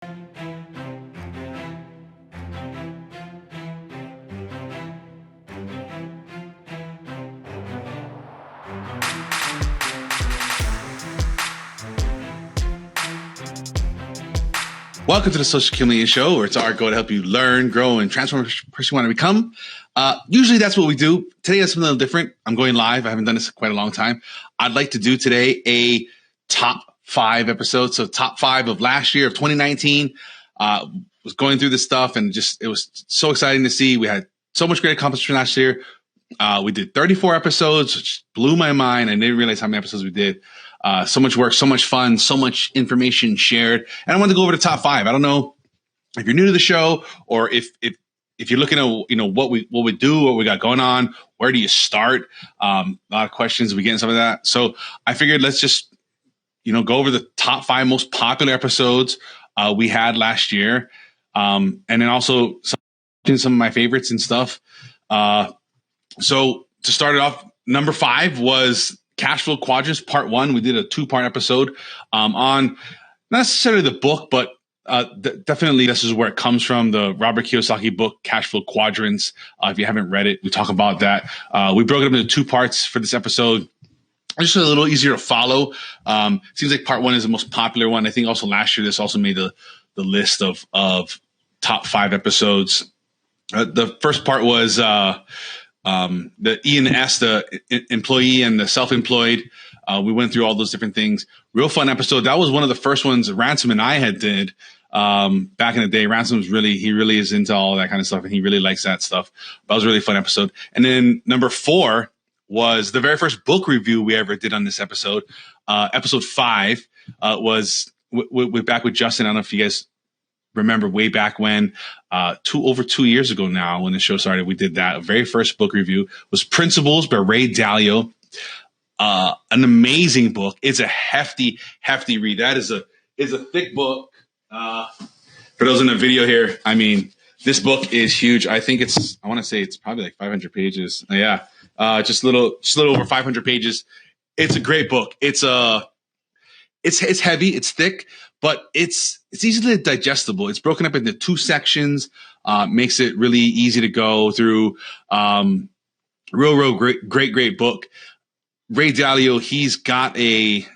Welcome to the Social Chameleon Show, where it's our goal to help you learn, grow, and transform the person you want to become. Usually that's what we do. Today is something a little different. I'm going live. I haven't done this in quite a long time. I'd like to do today a top 5 episodes. So top 5 of last year of 2019. Was going through this stuff and it was so exciting to see. We had so much great accomplishment last year. We did 34 episodes, which blew my mind. I didn't realize how many episodes we did. So much work, so much fun, so much information shared. And I wanted to go over the top 5. I don't know if you're new to the show or if you're looking at, what we do, what we got going on, where do you start? A lot of questions. We get in some of that. So I figured let's just, go over the top 5 most popular episodes we had last year. And then also some of my favorites and stuff. So to start it off, number 5 was Cash Flow Quadrants Part 1. We did a 2-part episode on not necessarily the book, but definitely this is where it comes from, the Robert Kiyosaki book, Cash Flow Quadrants. If you haven't read it, we talk about that. We broke it up into 2 parts for this episode. Just a little easier to follow. Seems like part 1 is the most popular one. I think also last year, this also made the list of top 5 episodes. The first part was the E and S, the employee and the self-employed. We went through all those different things. Real fun episode. That was one of the first ones Ransom and I had did back in the day. Ransom he really is into all that kind of stuff, and he really likes that stuff. That was a really fun episode. And then number 4 was the very first book review we ever did on this episode. Episode 5 was back with Justin. I don't know if you guys remember way back when, over 2 years ago now, when the show started, we did that. Very first book review was Principles by Ray Dalio. An amazing book. It's a hefty read. That is a thick book. For those in the video here, I mean, this book is huge. I think I want to say it's probably like 500 pages. Yeah. Just a little over 500 pages. It's a great book. It's heavy, it's thick, but it's easily digestible. It's broken up into 2 sections, makes it really easy to go through. Real great book. Ray Dalio, he's got a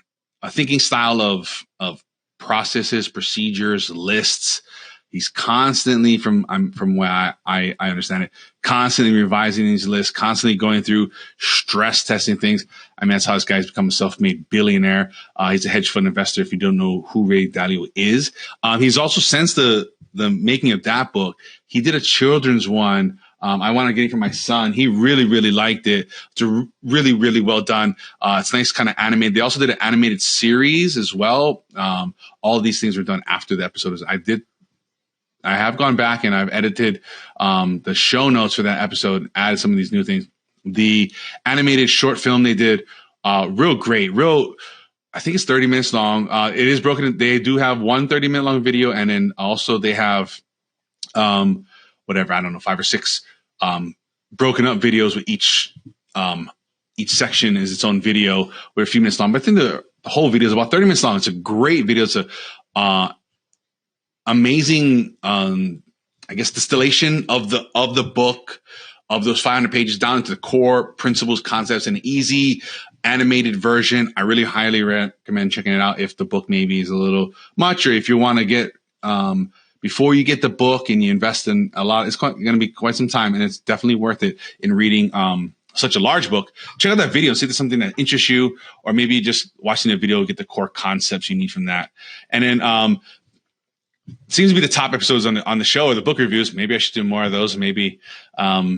thinking style of processes, procedures, lists. He's constantly, from where I understand it, constantly revising these lists, constantly going through stress testing things. I mean, that's how this guy's become a self-made billionaire. He's a hedge fund investor. If you don't know who Ray Dalio is, he's also, since the making of that book, he did a children's one. I want to get it for my son. He really liked it. It's really well done. It's nice, kind of animated. They also did an animated series as well. All of these things were done after the episode. I have gone back and I've edited the show notes for that episode, added some of these new things. The animated short film they did, real great. I think it's 30 minutes long. It is broken. They do have one 30-minute long video, and then also they have whatever, I don't know, 5 or 6 broken up videos with each section is its own video. We're a few minutes long, but I think the whole video is about 30 minutes long. It's a great video. It's a amazing, I guess, distillation of the book, of those 500 pages down to the core principles, concepts, an easy animated version. I really highly recommend checking it out if the book maybe is a little much, or if you want to get, before you get the book and you invest in a lot, it's going to be quite some time, and it's definitely worth it in reading such a large book. Check out that video, see if there's something that interests you, or maybe just watching the video, get the core concepts you need from that. And then seems to be the top episodes on the show, or the book reviews. Maybe I should do more of those. Maybe that's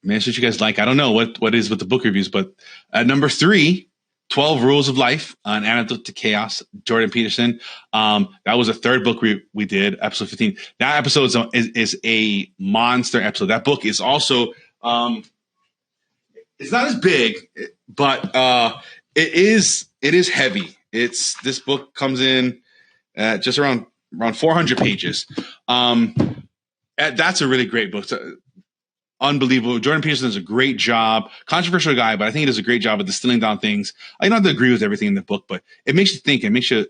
what you guys like. I don't know what is with the book reviews, but at number 3, 12 Rules of Life, an Antidote to Chaos, Jordan Peterson. That was the third book we did, episode 15. That episode is a monster episode. That book is also, it's not as big, but it is heavy. This book comes in at just around 400 pages. That's a really great book. Unbelievable. Jordan Peterson does a great job. Controversial guy, but I think he does a great job of distilling down things. I don't have to agree with everything in the book, but it makes you think. It makes you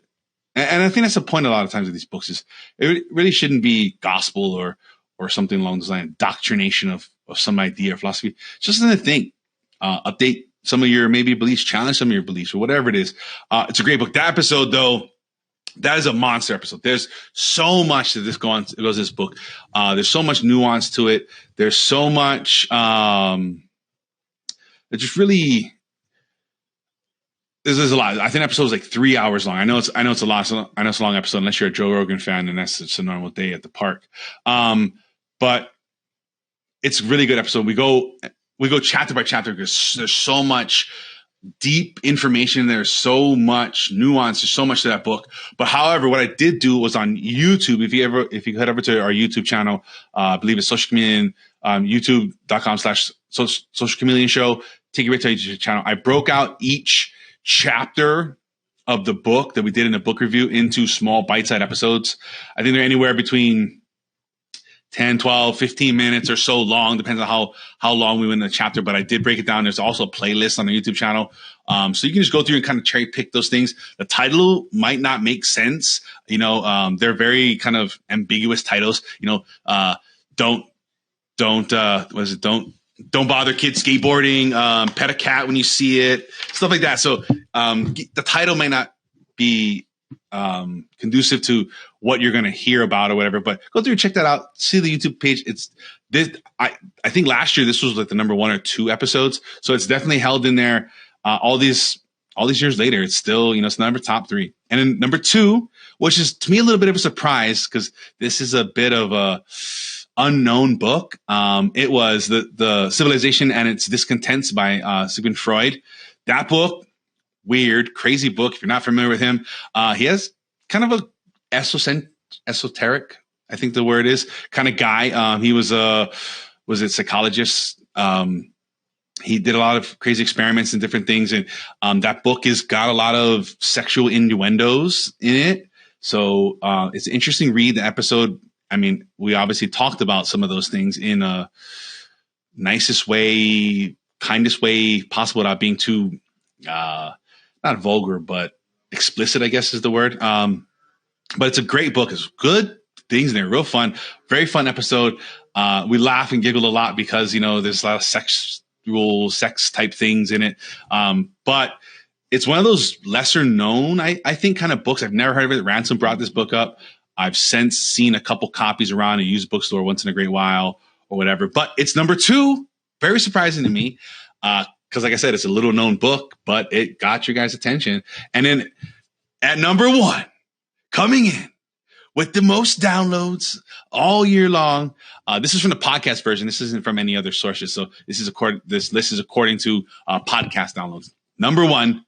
And I think that's the point a lot of times of these books is it really shouldn't be gospel or something along those lines, doctrination of some idea or philosophy. It's just another thing. Update some of your maybe beliefs, challenge some of your beliefs, or whatever it is. It's a great book. That episode, though, that is a monster episode. There's so much that goes in this book. There's so much nuance to it. There's so much that just really. There's a lot. I think the episode is like 3 hours long. I know it's a lot. I know it's a long episode unless you're a Joe Rogan fan, and that's just a normal day at the park. But it's a really good episode. We go chapter by chapter because there's so much deep information. There's so much nuance. There's so much to that book. But however, what I did do was on YouTube. If you head over to our YouTube channel, I believe it's Social Chameleon, youtube.com/Social Chameleon Show. Take you right to our YouTube channel. I broke out each chapter of the book that we did in the book review into small bite-sized episodes. I think they're anywhere between 10, 12, 15 minutes or so long, depends on how long we went in the chapter. But I did break it down. There's also a playlist on the YouTube channel. So you can just go through and kind of cherry pick those things. The title might not make sense. They're very kind of ambiguous titles. Don't bother kids skateboarding, pet a cat when you see it, stuff like that. So the title may not be conducive to what you're going to hear about or whatever, but go through and check that out. See the YouTube page. It's this. I think last year this was like the number 1 or 2 episodes, so it's definitely held in there. All these years later, it's still it's number top 3. And then number 2, which is to me a little bit of a surprise because this is a bit of a unknown book. It was the Civilization and Its Discontents by Sigmund Freud. That book, weird, crazy book. If you're not familiar with him, he has kind of a esoteric, I think the word is, kind of guy. He was a psychologist. He did a lot of crazy experiments and different things, and that book has got a lot of sexual innuendos in it. So it's an interesting read. The episode, I mean, we obviously talked about some of those things in a nicest way, kindest way possible without being too, not vulgar, but explicit, I guess is the word. But it's a great book. It's good things in there, real fun, very fun episode. We laugh and giggle a lot because, there's a lot of sex type things in it. But it's one of those lesser known, I think, kind of books. I've never heard of it. Ransom brought this book up. I've since seen a couple copies around a used bookstore once in a great while or whatever. But it's number 2. Very surprising to me. Because like I said, it's a little known book, but it got your guys' attention. And then at number 1, coming in with the most downloads all year long. This is from the podcast version. This isn't from any other sources. So this list is according to podcast downloads. Number 1,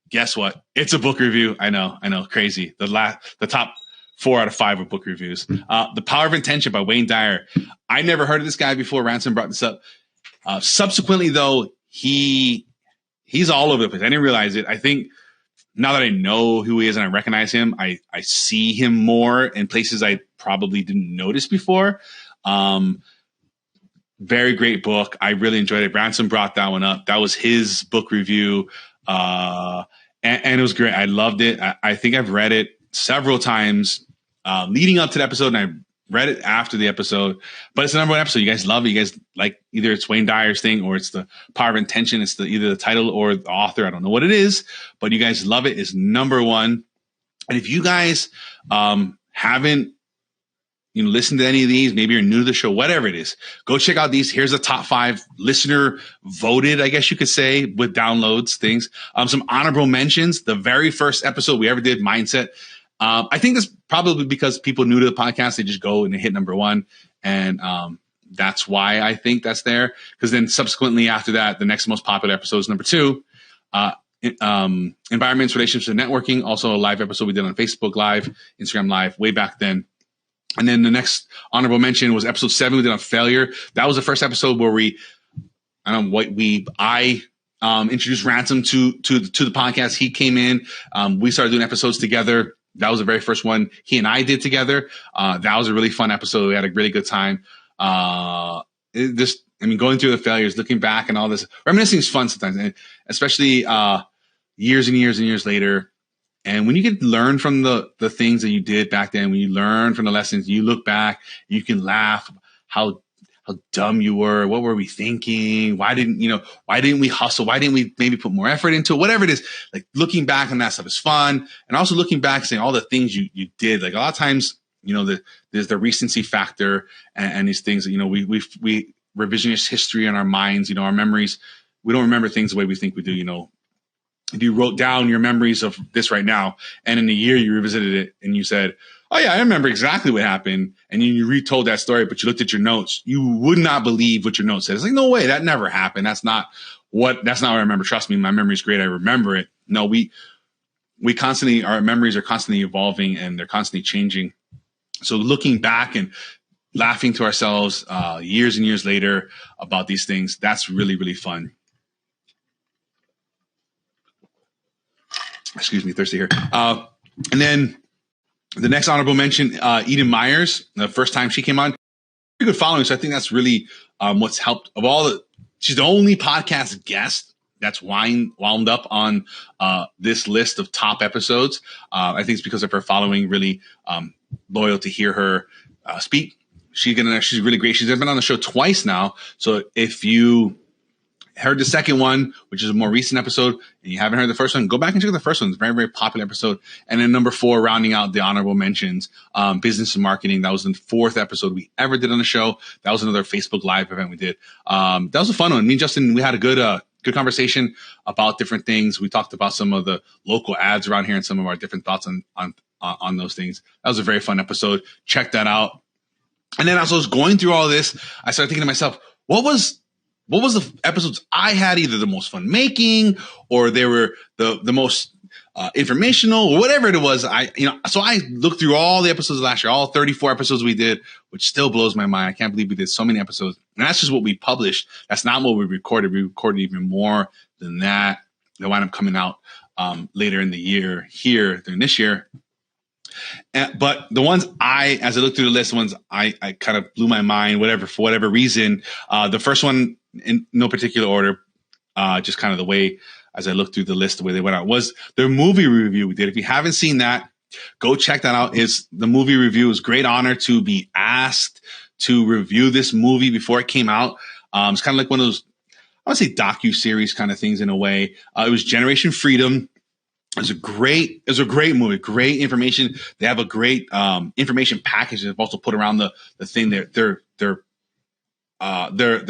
guess what? It's a book review. I know, crazy. The top 4 out of 5 are book reviews. The Power of Intention by Wayne Dyer. I never heard of this guy before. Ransom brought this up. Subsequently, though, he's all over the place. I didn't realize it. I think now that I know who he is and I recognize him, I see him more in places I probably didn't notice before. Very great book. I really enjoyed it. Ransom brought that one up. That was his book review. And it was great. I loved it. I think I've read it several times leading up to the episode, and I read it after the episode. But it's the number 1 episode. You guys love it. You guys like either it's Wayne Dyer's thing or it's the Power of Intention. It's either the title or the author. I don't know what it is, but you guys love it. It's number 1. And if you guys haven't listened to any of these, maybe you're new to the show, whatever it is, go check out these. Here's the top 5 listener voted, I guess you could say, with downloads things. Some honorable mentions. The very first episode we ever did, Mindset. I think that's probably because people new to the podcast, they just go and they hit number 1. And that's why I think that's there. Because then subsequently after that, the next most popular episode is number 2. Environments, Relationships, and Networking. Also a live episode we did on Facebook Live, Instagram Live, way back then. And then the next honorable mention was episode 7 we did on failure. That was the first episode where I introduced Ransom to the podcast. He came in. We started doing episodes together. That was the very first one he and I did together. That was a really fun episode. We had a really good time. Going through the failures, looking back and all this, reminiscing is fun sometimes, and especially years and years and years later. And when you get to learn from the things that you did back then, when you learn from the lessons, you look back, you can laugh how dumb you were. What were we thinking? Why didn't we hustle? Why didn't we maybe put more effort into it? Whatever it is, like looking back on that stuff is fun. And also looking back, saying all the things you did. Like a lot of times, there's the recency factor and these things that, we revisionist history in our minds, our memories. We don't remember things the way we think we do, if you wrote down your memories of this right now, and in a year you revisited it and you said, oh yeah, I remember exactly what happened. And you retold that story, but you looked at your notes, you would not believe what your notes said. It's like, no way, that never happened. That's not what I remember. Trust me, my memory's great. I remember it. No, we constantly, our memories are constantly evolving and they're constantly changing. So looking back and laughing to ourselves years and years later about these things, that's really, really fun. Excuse me, thirsty here. And then the next honorable mention, Eden Myers, the first time she came on, pretty good following. So I think that's really what's helped. She's the only podcast guest that's wound up on this list of top episodes. I think it's because of her following, really loyal to hear her speak. She's really great. She's been on the show twice now. So if you heard the second one, which is a more recent episode, and you haven't heard the first one, go back and check the first one. It's a very, very popular episode. And then number 4, rounding out the honorable mentions, business and marketing. That was the 4th episode we ever did on the show. That was another Facebook Live event we did. That was a fun one. Me and Justin, we had a good conversation about different things. We talked about some of the local ads around here and some of our different thoughts on those things. That was a very fun episode. Check that out. And then as I was going through all this, I started thinking to myself, what was the episodes I had either the most fun making, or they were the most informational, or whatever it was. So I looked through all the episodes of last year, all 34 episodes we did, which still blows my mind. I can't believe we did so many episodes. And that's just what we published. That's not what we recorded. We recorded even more than that. They wind up coming out later in the year here during this year. But the ones as I looked through the list, the ones I kind of blew my mind, for whatever reason. The first one, in no particular order, just kind of the way, as I looked through the list, the way they went out, was their movie review we did. If you haven't seen that, go check that out. The movie review. It was a great honor to be asked to review this movie before it came out. It's kind of like one of those, I would say, docu-series kind of things in a way. It was Generation Freedom. It was a great movie, great information. They have a great information package they've also put around the thing. Their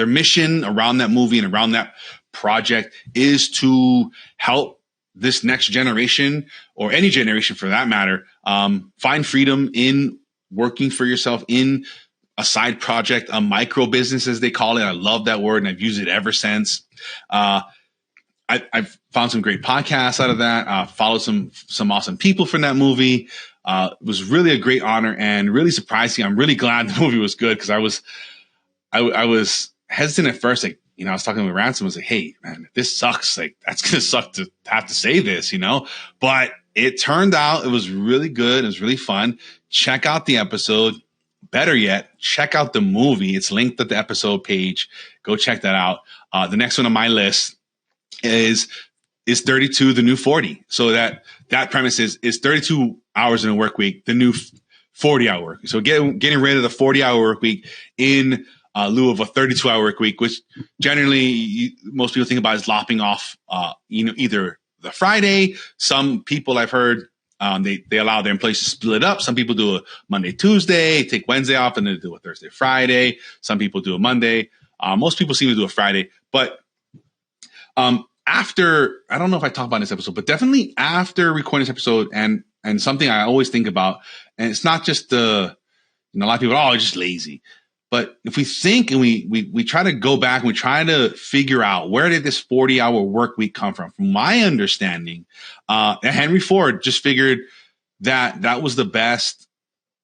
mission around that movie and around that project is to help this next generation, or any generation for that matter, find freedom in working for yourself, in a side project, a micro business, as they call it. I love that word, and I've used it ever since. I've found some great podcasts out of that. Followed some awesome people from that movie. It was really a great honor and really surprising. I'm really glad the movie was good, because I was hesitant at first. Like, I was talking with Ransom. I was like, hey, man, if this sucks, like, that's going to suck to have to say this, But it turned out it was really good. It was really fun. Check out the episode. Better yet, check out the movie. It's linked at the episode page. Go check that out. The next one on my list is 32 the new 40? So that premise is 32 hours in a work week the new 40-hour work? So getting rid of the 40-hour work week in lieu of a 32-hour work week, which generally most people think about as lopping off either the Friday. Some people I've heard, they allow their employees to split up. Some people do a Monday, Tuesday, take Wednesday off, and then do a Thursday, Friday. Some people do a Monday. Most people seem to do a Friday. But after, I don't know if I talked about in this episode, but definitely after recording this episode, and something I always think about, and it's not just a lot of people, oh, it's just lazy. But if we think and we try to go back and we try to figure out, where did this 40-hour work week come from? From my understanding, Henry Ford just figured that was the best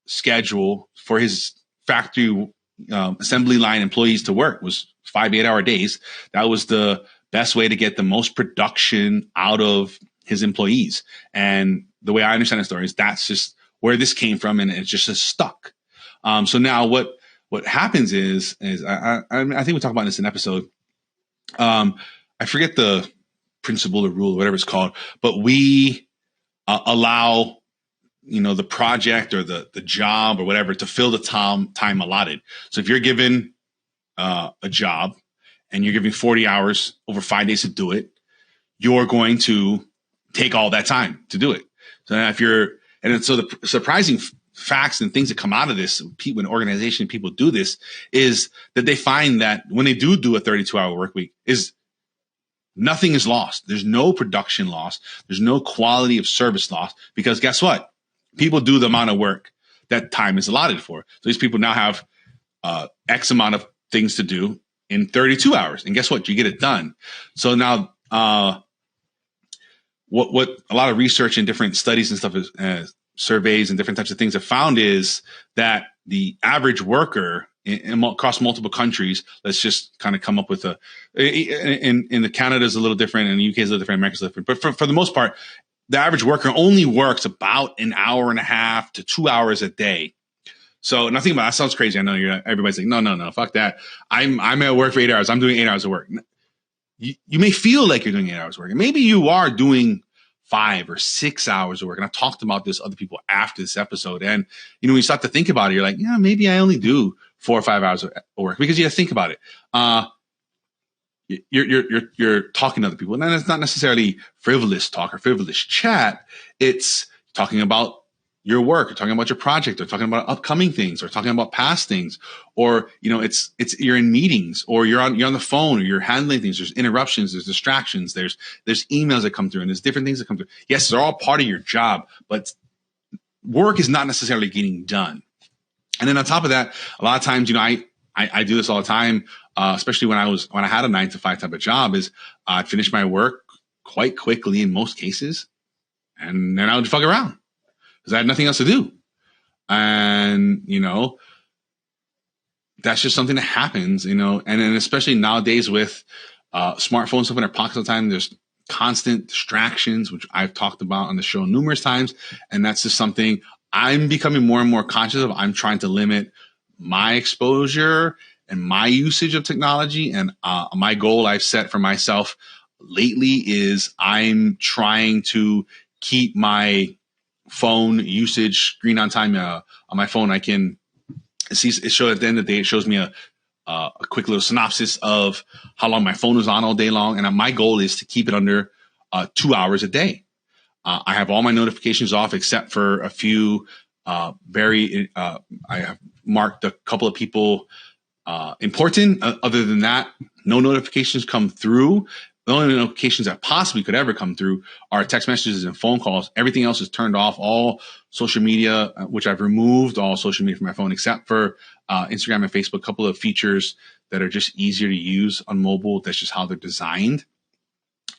schedule for his factory assembly line employees to work, was 5 8-hour days. That was the best way to get the most production out of his employees. And the way I understand the story is that's just where this came from, and it's just stuck. So now what happens is I think we talked about this in an episode. I forget the principle or rule or whatever it's called, but we allow the project or the job or whatever to fill the time allotted. So if you're given a job and you're giving 40 hours over 5 days to do it, you're going to take all that time to do it. So the surprising facts and things that come out of this when organization people do this is that they find that when they do a 32-hour work week, is nothing is lost. There's no production loss. There's no quality of service loss, because guess what? People do the amount of work that time is allotted for. So these people now have X amount of things to do in 32 hours. And guess what? You get it done. So now what a lot of research and different studies and stuff is, surveys and different types of things have found is that the average worker across multiple countries, let's just kind of come up with in the Canada is a little different and the UK is a little different, America's a little different. But for the most part, the average worker only works about an hour and a half to 2 hours a day. So nothing about that sounds crazy. I know everybody's like, no, fuck that. I'm at work for 8 hours. I'm doing 8 hours of work. You may feel like you're doing 8 hours of work. And maybe you are doing 5 or 6 hours of work. And I've talked about this with other people after this episode. And, when you start to think about it, you're like, yeah, maybe I only do 4 or 5 hours of work, because you have to think about it. You're talking to other people, and then it's not necessarily frivolous talk or frivolous chat. It's talking about your work, or talking about your project, or talking about upcoming things, or talking about past things, or it's you're in meetings, or you're on the phone, or you're handling things. There's interruptions, there's distractions, there's emails that come through, and there's different things that come through. Yes, they're all part of your job, but work is not necessarily getting done. And then on top of that, a lot of times, I do this all the time, especially when I had a 9-to-5 type of job, is I'd finish my work quite quickly in most cases, and then I would fuck around because I had nothing else to do. And, that's just something that happens, and then especially nowadays with smartphones stuff in our pockets all the time, there's constant distractions, which I've talked about on the show numerous times. And that's just something I'm becoming more and more conscious of. I'm trying to limit my exposure and my usage of technology. And my goal I've set for myself lately is I'm trying to keep my phone usage screen on time on my phone. I can see it show at the end of the day. It shows me a quick little synopsis of how long my phone was on all day long. And my goal is to keep it under 2 hours a day. I have all my notifications off except for a few I have marked a couple of people important. Other than that, no notifications come through. The only notifications that possibly could ever come through are text messages and phone calls. Everything else is turned off. All social media, which I've removed all social media from my phone except for Instagram and Facebook, a couple of features that are just easier to use on mobile. That's just how they're designed.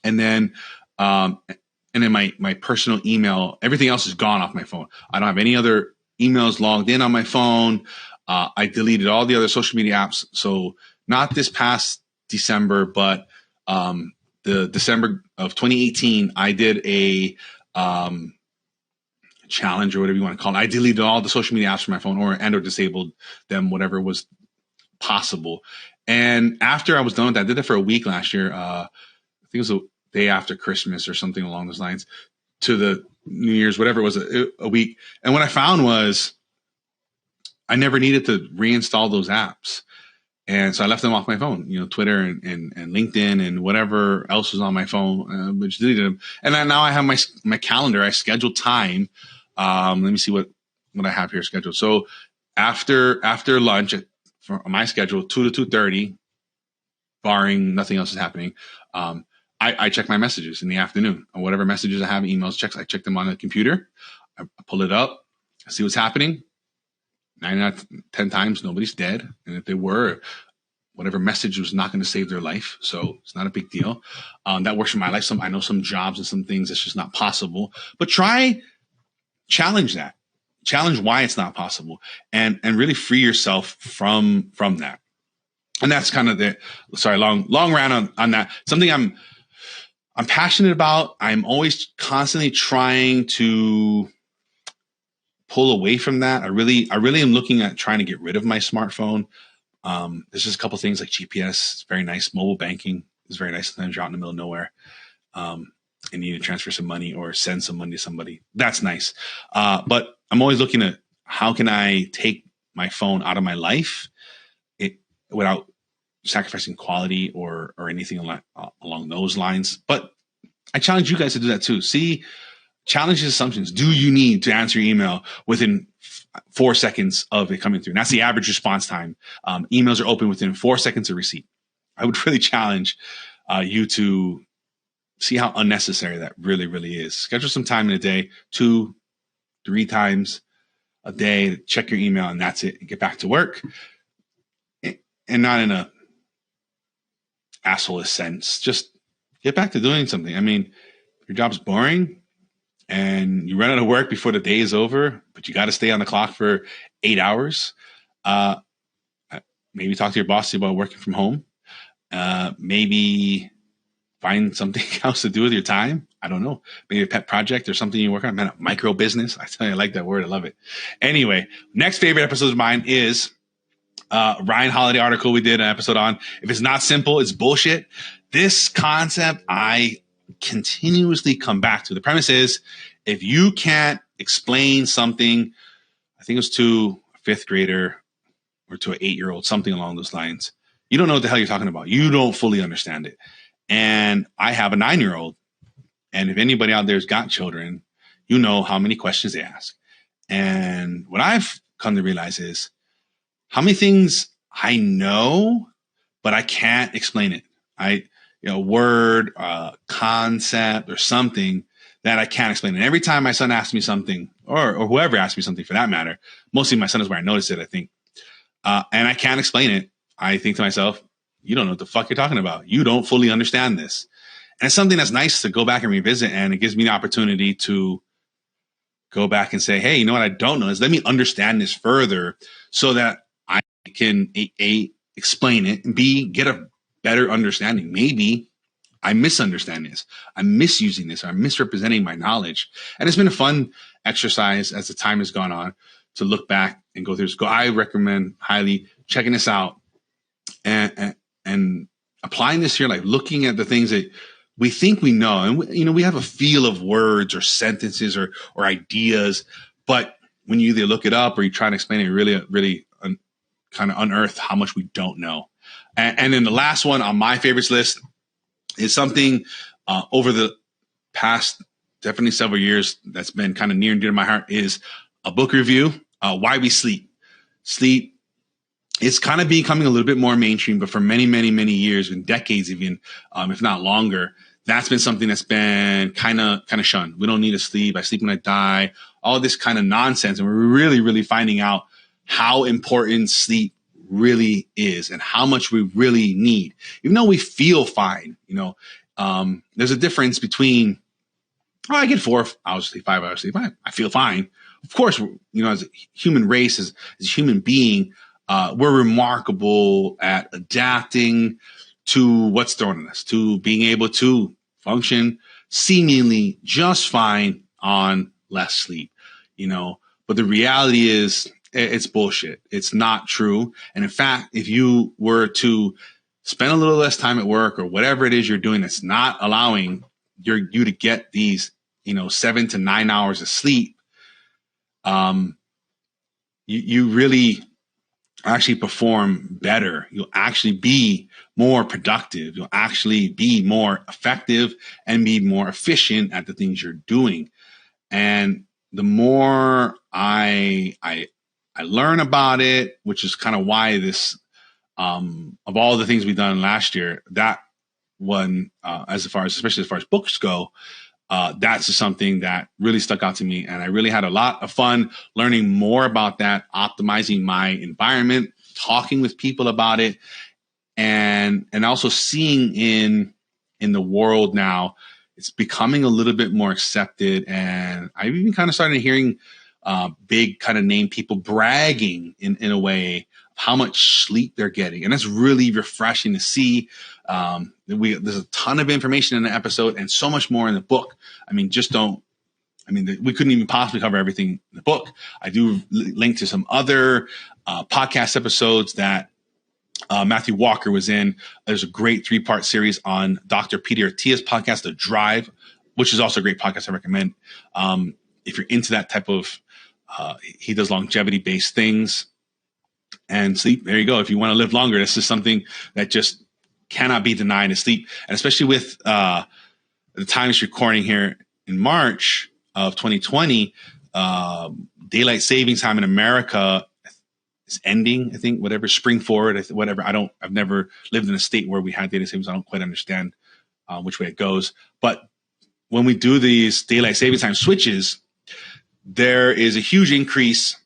And then my personal email, everything else is gone off my phone. I don't have any other emails logged in on my phone. I deleted all the other social media apps. So not this past December, but the December of 2018, I did a challenge or whatever you want to call it. I deleted all the social media apps from my phone or disabled them, whatever was possible. And after I was done with that, I did that for a week last year. I think it was a day after Christmas or something along those lines, to the New Year's, whatever it was, a week. And what I found was I never needed to reinstall those apps. And so I left them off my phone, Twitter and LinkedIn and whatever else was on my phone, which deleted them. And then now I have my calendar. I scheduled time. Let me see what I have here scheduled. So after lunch, for my schedule, 2 to 2:30, barring nothing else is happening, I check my messages in the afternoon. Whatever messages I have, emails, checks, I check them on the computer. I pull it up, I see what's happening. 9 out of 10 times, nobody's dead. And if they were, whatever message was not going to save their life. So it's not a big deal. That works for my life. I know some jobs and some things that's just not possible. But challenge that. Challenge why it's not possible. And really free yourself from that. And that's kind of long rant on that. Something I'm passionate about. I'm always constantly trying to pull away from that. I really am looking at trying to get rid of my smartphone. There's just a couple things like GPS. It's very nice. Mobile banking is very nice. Sometimes you're out in the middle of nowhere. and you need to transfer some money or send some money to somebody. That's nice. But I'm always looking at how can I take my phone out of my life without sacrificing quality or anything along those lines. But I challenge you guys to do that too. Challenge your assumptions. Do you need to answer your email within 4 seconds of it coming through? And that's the average response time. Emails are open within 4 seconds of receipt. I would really challenge you to see how unnecessary that really, really is. Schedule some time in a day, 2-3 times a day to check your email, and that's it. Get back to work, and not in a asshole sense. Just get back to doing something. I mean, your job's boring and you run out of work before the day is over, but you got to stay on the clock for 8 hours. Maybe talk to your boss about working from home. Maybe find something else to do with your time. I don't know. Maybe a pet project or something you work on. Man, a micro business. I tell you, I like that word. I love it. Anyway, next favorite episode of mine is Ryan Holiday article we did an episode on. If it's not simple, it's bullshit. This concept I continuously come back to. The premise is if you can't explain something, I think it was to a 5th grader or to an 8-year-old, something along those lines, you don't know what the hell you're talking about. You don't fully understand it. And I have a 9-year-old. And if anybody out there's got children, you know how many questions they ask. And what I've come to realize is how many things I know, but I can't explain it. Word, concept, or something that I can't explain. And every time my son asks me something, or whoever asks me something for that matter, mostly my son is where I notice it, I think, and I can't explain it, I think to myself, you don't know what the fuck you're talking about. You don't fully understand this. And it's something that's nice to go back and revisit. And it gives me the opportunity to go back and say, hey, you know what I don't know is let me understand this further so that I can A, explain it, and B, get a better understanding. Maybe I misunderstand this. I'm misusing this. Or I'm misrepresenting my knowledge. And it's been a fun exercise as the time has gone on to look back and go through this. I recommend highly checking this out and applying this here, like looking at the things that we think we know. And, we have a feel of words or sentences or ideas. But when you either look it up or you try to explain it, really kind of unearth how much we don't know. And then the last one on my favorites list is something over the past definitely several years that's been kind of near and dear to my heart is a book review, Why We Sleep. Sleep is kind of becoming a little bit more mainstream, but for many, many, many years and decades even, if not longer, that's been something that's been kind of shunned. We don't need to sleep. I sleep when I die. All this kind of nonsense. And we're really, really finding out how important sleep really is and how much we really need. Even though we feel fine, there's a difference between, I get 4 hours sleep, 5 hours sleep. I feel fine. Of course, as a human race, as a human being, we're remarkable at adapting to what's thrown at us, to being able to function seemingly just fine on less sleep, but the reality is it's bullshit. It's not true. And in fact, if you were to spend a little less time at work or whatever it is you're doing that's not allowing you to get these, 7 to 9 hours of sleep, you really actually perform better. You'll actually be more productive. You'll actually be more effective and be more efficient at the things you're doing. And the more I learn about it, which is kind of why this, of all the things we've done last year, that one, especially as far as books go, that's just something that really stuck out to me. And I really had a lot of fun learning more about that, optimizing my environment, talking with people about it, and also seeing in the world now, it's becoming a little bit more accepted. And I've even kind of started hearing big kind of name people bragging in a way of how much sleep they're getting. And that's really refreshing to see. There's a ton of information in the episode and so much more in the book. We couldn't even possibly cover everything in the book. I do link to some other podcast episodes that Matthew Walker was in. There's a great 3-part series on Dr. Peter Attia's podcast, The Drive, which is also a great podcast I recommend. If you're into that type of, he does longevity based things and sleep. There you go. If you want to live longer, this is something that just cannot be denied, is sleep. And especially with the times recording here in March of 2020, daylight savings time in America is ending. I think whatever, spring forward, whatever. I've never lived in a state where we had daylight savings. I don't quite understand which way it goes. But when we do these daylight savings time switches, there is a huge increase,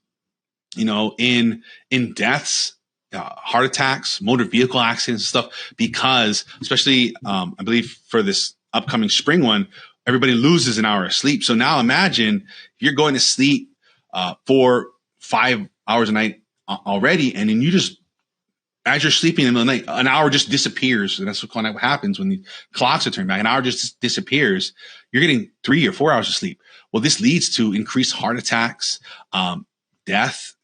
in deaths, heart attacks, motor vehicle accidents and stuff, because especially, I believe for this upcoming spring one, everybody loses an hour of sleep. So now imagine you're going to sleep for 5 hours a night already, and then you just, as you're sleeping in the night, an hour just disappears. And that's what happens when the clocks are turned back. An hour just disappears. You're getting 3 or 4 hours of sleep. Well, this leads to increased heart attacks, death,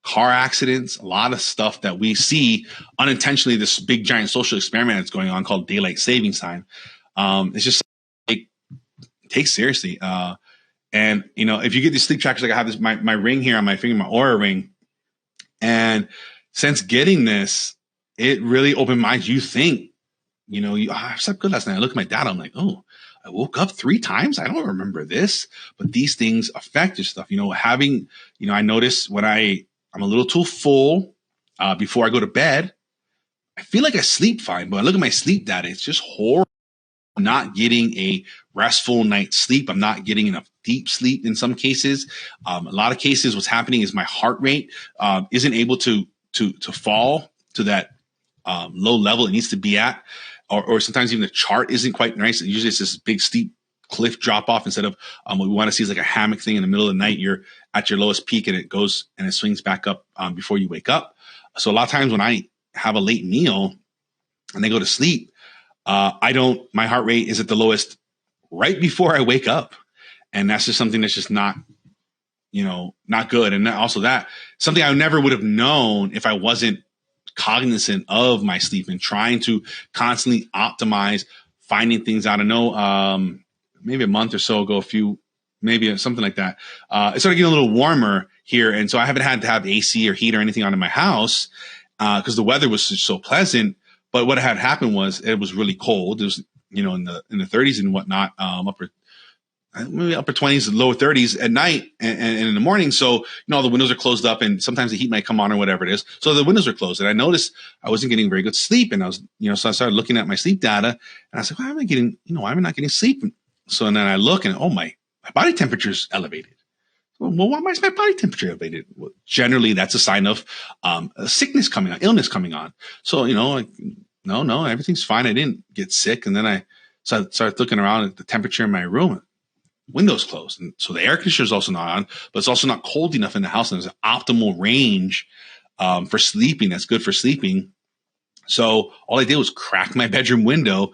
car accidents, a lot of stuff that we see unintentionally. This big giant social experiment that's going on called daylight savings time. It's just take seriously. And if you get these sleep trackers, like I have this, my ring here on my finger, my Aura ring, and since getting this, it really opened my eyes. You think, I slept good last night. I look at my data. I'm like, oh, I woke up 3 times. I don't remember this, but these things affect your stuff. I notice when I'm a little too full before I go to bed, I feel like I sleep fine, but I look at my sleep data. It's just horrible. I'm not getting a restful night's sleep. I'm not getting enough deep sleep in some cases. A lot of cases, what's happening is my heart rate isn't able to fall to that low level it needs to be at, or sometimes even the chart isn't quite nice. Usually it's this big steep cliff drop off instead of what we want to see is like a hammock thing in the middle of the night. You're at your lowest peak and it goes and it swings back up before you wake up. So a lot of times when I have a late meal and I go to sleep, my heart rate is at the lowest right before I wake up. And that's just something that's just not good. And also that something I never would have known if I wasn't cognizant of my sleep and trying to constantly optimize, finding things out. I know, maybe a month or so ago, maybe something like that. It started getting a little warmer here. And so I haven't had to have AC or heat or anything on in my house, because the weather was just so pleasant. But what had happened was it was really cold. It was, in the 30s and whatnot, maybe upper 20s, lower 30s at night and in the morning. So, all the windows are closed up and sometimes the heat might come on or whatever it is. So the windows are closed. And I noticed I wasn't getting very good sleep. And I was, so I started looking at my sleep data and I was like, why am I not getting sleep? So then I look and, my body temperature is elevated. Well, why is my body temperature elevated? Well, generally, that's a sign of a sickness coming on, illness coming on. So, no, everything's fine. I didn't get sick. And then I started looking around at the temperature in my room. Windows closed. And so the air conditioner is also not on, but it's also not cold enough in the house. And there's an optimal range for sleeping. That's good for sleeping. So all I did was crack my bedroom window,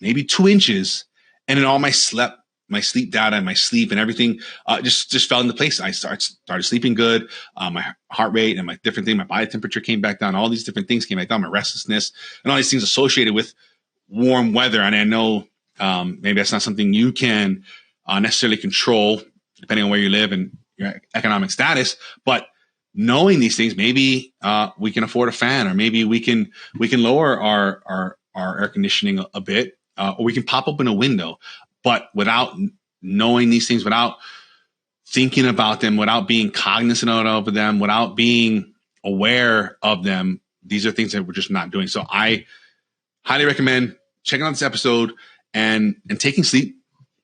maybe 2 inches. And then all my sleep data and my sleep and everything just fell into place. I started sleeping good. My heart rate and my different thing, my body temperature came back down. All these different things came back down, my restlessness and all these things associated with warm weather. And I know maybe that's not something you can necessarily control depending on where you live and your economic status. But knowing these things, maybe we can afford a fan, or maybe we can lower our air conditioning a bit, or we can pop open a window. But without knowing these things, without thinking about them, without being cognizant of them, without being aware of them, these are things that we're just not doing. So I highly recommend checking out this episode and taking sleep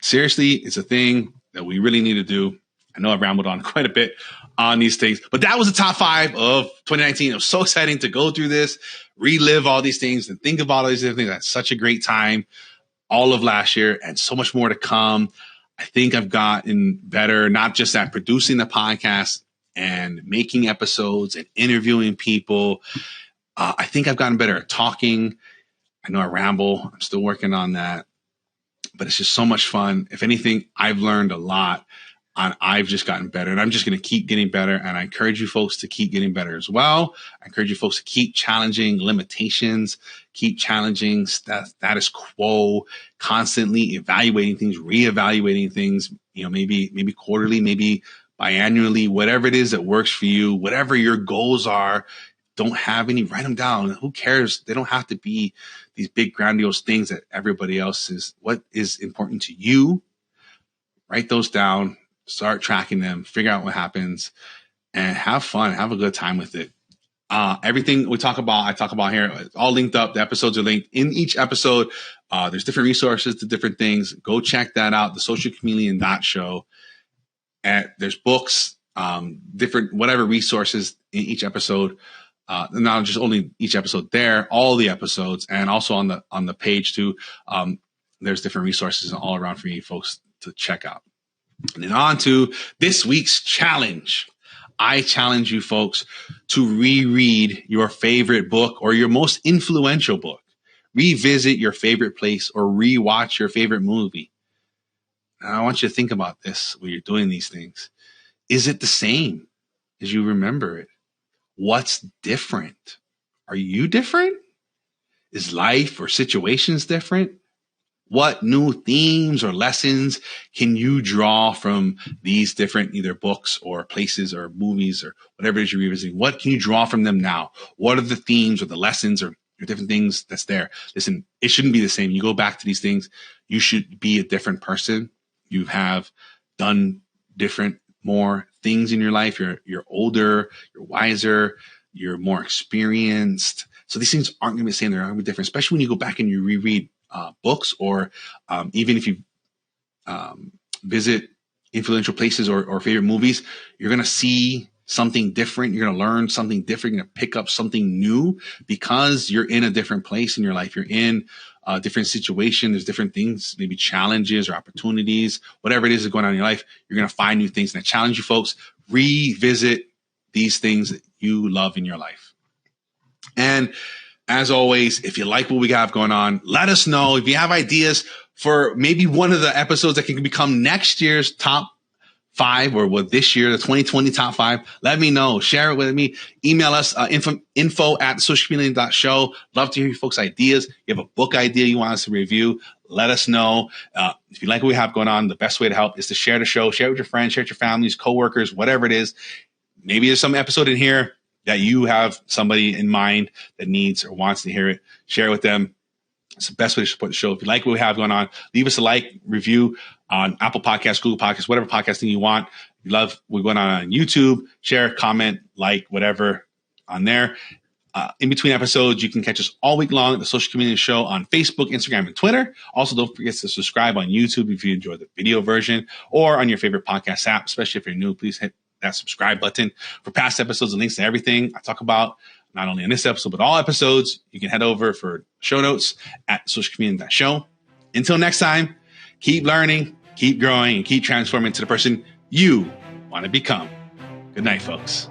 seriously. It's a thing that we really need to do. I know I've rambled on quite a bit on these things, but that was the top 5 of 2019. It was so exciting to go through this, relive all these things and think about all these different things. I had such a great time all of last year and so much more to come. I think I've gotten better, not just at producing the podcast and making episodes and interviewing people. I think I've gotten better at talking. I know I ramble. I'm still working on that, but it's just so much fun. If anything, I've learned a lot. And I've just gotten better, and I'm just going to keep getting better. And I encourage you folks to keep getting better as well. I encourage you folks to keep challenging limitations, keep challenging status quo, constantly evaluating things, reevaluating things, maybe quarterly, maybe biannually, whatever it is that works for you, whatever your goals are. Don't have any, write them down. Who cares? They don't have to be these big grandiose things that everybody else is. What is important to you? Write those down. Start tracking them, figure out what happens, and have fun. Have a good time with it. Everything I talk about here, it's all linked up. The episodes are linked in each episode. There's different resources to different things. Go check that out. The Social Chameleon Show. And there's books, different whatever resources in each episode. Not just only each episode there, all the episodes, and also on the page too. There's different resources all around for you folks to check out. And then on to this week's challenge. I challenge you folks to reread your favorite book or your most influential book. Revisit your favorite place or rewatch your favorite movie. Now, I want you to think about this when you're doing these things. Is it the same as you remember it? What's different? Are you different? Is life or situations different? What new themes or lessons can you draw from these different either books or places or movies or whatever it is you're revisiting? What can you draw from them now? What are the themes or the lessons or different things that's there? Listen, it shouldn't be the same. You go back to these things, you should be a different person. You have done different, more things in your life. You're older, you're wiser, you're more experienced. So these things aren't going to be the same. They're going to be different, especially when you go back and you reread books or even if you visit influential places or favorite movies, you're going to see something different. You're going to learn something different. You're going to pick up something new because you're in a different place in your life. You're in a different situation. There's different things, maybe challenges or opportunities, whatever it is that's going on in your life. You're going to find new things. And I challenge you folks, revisit these things that you love in your life. And as always, if you like what we have going on, let us know. If you have ideas for maybe one of the episodes that can become next year's top 5 or this year, the 2020 top 5, let me know. Share it with me. Email us, info@socialchameleon.show. Love to hear you folks' ideas. You have a book idea you want us to review, let us know. If you like what we have going on, the best way to help is to share the show. Share it with your friends, share it with your families, coworkers, whatever it is. Maybe there's some episode in here that you have somebody in mind that needs or wants to hear it. Share it with them. It's the best way to support the show. If you like what we have going on, leave us a like, review on Apple Podcasts, Google Podcasts, whatever podcasting you want. If you love what's going on YouTube, share, comment, like, whatever on there. In between episodes, you can catch us all week long at the Social Chameleon Show on Facebook, Instagram, and Twitter. Also, don't forget to subscribe on YouTube if you enjoy the video version or on your favorite podcast app, especially if you're new. Please hit that subscribe button for past episodes and links to everything I talk about, not only in this episode, but all episodes. You can head over for show notes at socialchameleon.show. Until next time, keep learning, keep growing, and keep transforming to the person you want to become. Good night, folks.